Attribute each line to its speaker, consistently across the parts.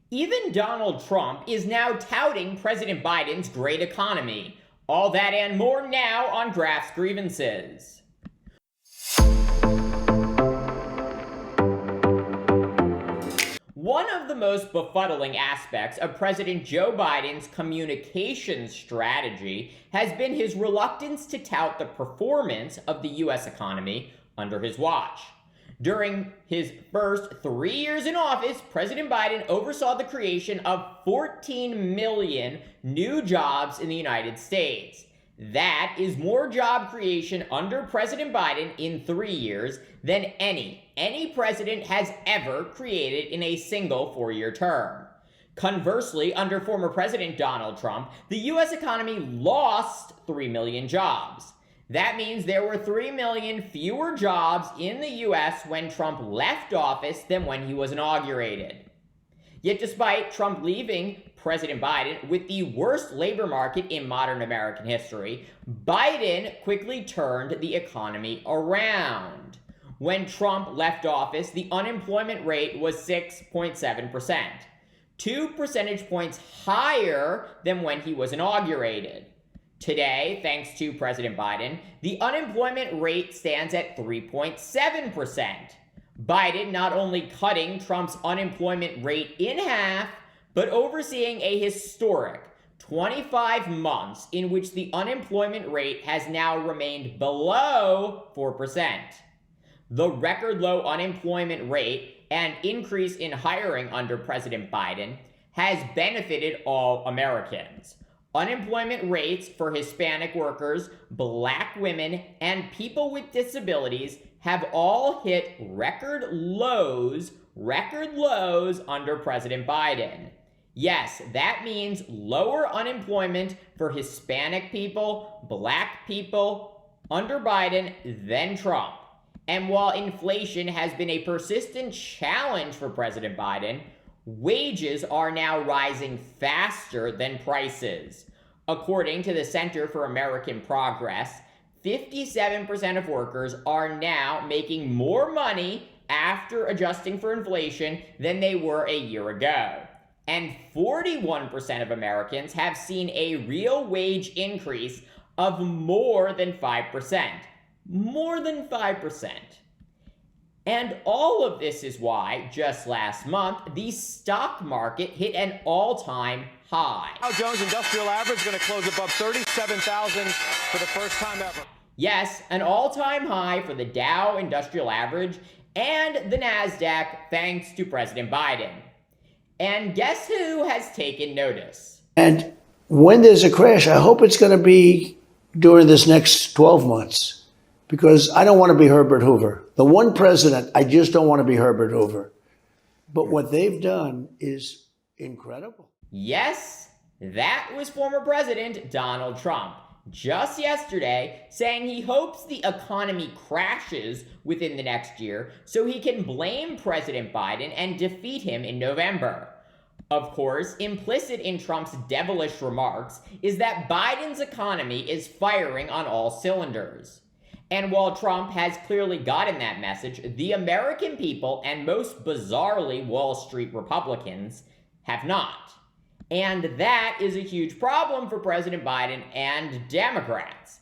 Speaker 1: Even Donald Trump is now touting President Biden's great economy. All that and more now on Graph's Grievances. One of the most befuddling aspects of President Joe Biden's communications strategy has been his reluctance to tout the performance of the U.S. economy under his watch. During his first 3 years in office, President Biden oversaw the creation of 14 million new jobs in the United States. That is more job creation under President Biden in 3 years than any president has ever created in a single 4-year term. Conversely, under former President Donald Trump, the U.S. economy lost 3 million jobs. That means there were 3 million fewer jobs in the U.S. when Trump left office than when he was inaugurated. Yet despite Trump leaving President Biden with the worst labor market in modern American history, Biden quickly turned the economy around. When Trump left office, the unemployment rate was 6.7%, 2 percentage points higher than when he was inaugurated. Today, thanks to President Biden, the unemployment rate stands at 3.7%. Biden not only cutting Trump's unemployment rate in half, but overseeing a historic 25 months in which the unemployment rate has now remained below 4%. The record low unemployment rate and increase in hiring under President Biden has benefited all Americans. Unemployment rates for Hispanic workers, Black women, and people with disabilities have all hit record lows under President Biden. Yes, that means lower unemployment for Hispanic people, Black people under Biden than Trump. And while inflation has been a persistent challenge for President Biden, wages are now rising faster than prices. According to the Center for American Progress, 57% of workers are now making more money after adjusting for inflation than they were a year ago. And 41% of Americans have seen a real wage increase of more than 5%. More than 5%. And all of this is why, just last month, the stock market hit an all-time high.
Speaker 2: Dow Jones Industrial Average going to close above 37,000 for the first time ever.
Speaker 1: Yes, an all-time high for the Dow Industrial Average and the NASDAQ thanks to President Biden. And guess who has taken notice?
Speaker 3: And when there's a crash, I hope it's going to be during this next 12 months, because I don't want to be Herbert Hoover. The one president, I just don't want to be Herbert Hoover. But what they've done is incredible.
Speaker 1: Yes, that was former President Donald Trump, just yesterday, saying he hopes the economy crashes within the next year so he can blame President Biden and defeat him in November. Of course, implicit in Trump's devilish remarks is that Biden's economy is firing on all cylinders. And while Trump has clearly gotten that message, the American people, and most bizarrely Wall Street Republicans, have not. And that is a huge problem for President Biden and Democrats.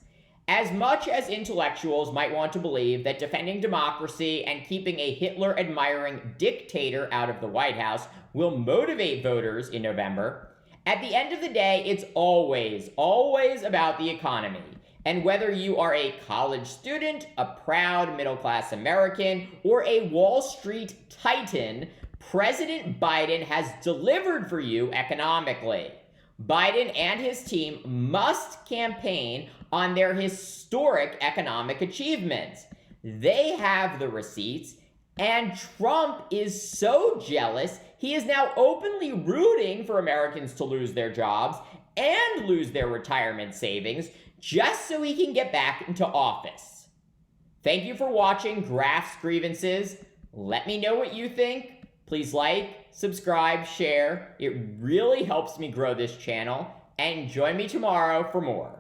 Speaker 1: As much as intellectuals might want to believe that defending democracy and keeping a Hitler-admiring dictator out of the White House will motivate voters in November, at the end of the day, it's always about the economy. And whether you are a college student, a proud middle-class American, or a Wall Street titan, President Biden has delivered for you economically. Biden and his team must campaign on their historic economic achievements. They have the receipts, and Trump is so jealous, he is now openly rooting for Americans to lose their jobs and lose their retirement savings just so he can get back into office. Thank you for watching Graph's Grievances. Let me know what you think. Please like, subscribe, share. It really helps me grow this channel. And join me tomorrow for more.